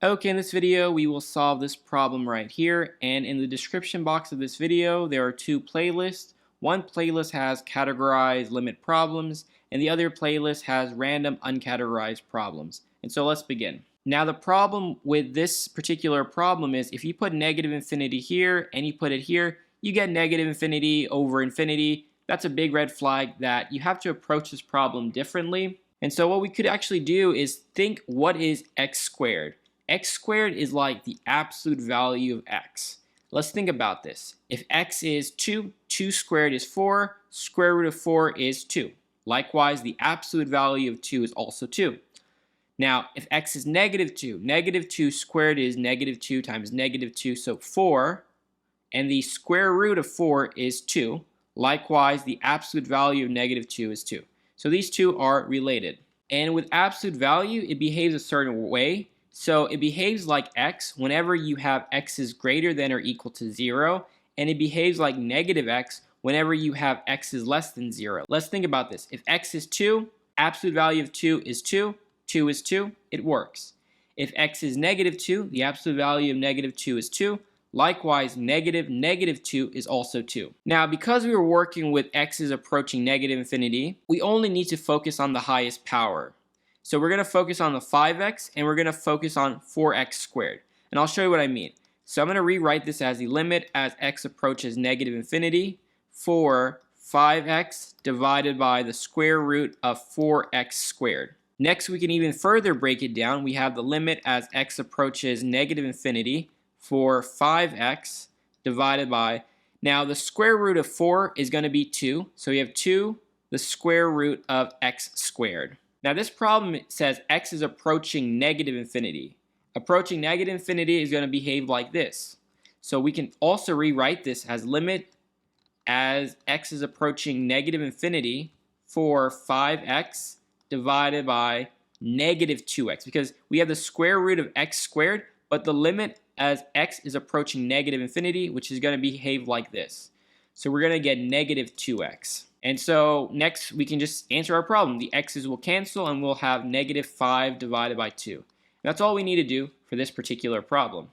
Okay, in this video we will solve this problem right here, and in the description box of this video there are two playlists. One playlist has categorized limit problems and the other playlist has random uncategorized problems. And so let's begin. Now the problem with this particular problem is if you put negative infinity here and you put it here, you get negative infinity over infinity. That's a big red flag that you have to approach this problem differently. And so what we could actually do is think, what is x squared? X squared is like the absolute value of x. Let's think about this. If x is 2, 2 squared is 4, square root of 4 is 2. Likewise, the absolute value of 2 is also 2. Now, if x is negative 2 squared is negative 2 times negative 2, so 4, and the square root of 4 is 2. Likewise, the absolute value of negative 2 is 2. So these two are related. And with absolute value, it behaves a certain way. So it behaves like x whenever you have x is greater than or equal to 0, and it behaves like negative x whenever you have x is less than 0. Let's think about this. If x is 2, absolute value of 2 is 2, 2 is 2, it works. If x is negative 2, the absolute value of negative 2 is 2. Likewise, negative 2 is also 2. Now, because we were working with x's approaching negative infinity, we only need to focus on the highest power. So we're going to focus on the 5x and we're going to focus on 4x squared. And I'll show you what I mean. So I'm going to rewrite this as the limit as x approaches negative infinity for 5x divided by the square root of 4x squared. Next, we can even further break it down. We have the limit as x approaches negative infinity for 5x divided by, now the square root of 4 is going to be 2. So we have 2, the square root of x squared. Now this problem says x is approaching negative infinity. Approaching negative infinity is going to behave like this. So we can also rewrite this as limit as x is approaching negative infinity for 5x divided by negative 2x, because we have the square root of x squared, but the limit as x is approaching negative infinity, which is going to behave like this. So we're going to get negative 2x. And so next we can just answer our problem. The x's will cancel and we'll have negative 5 divided by 2. And that's all we need to do for this particular problem.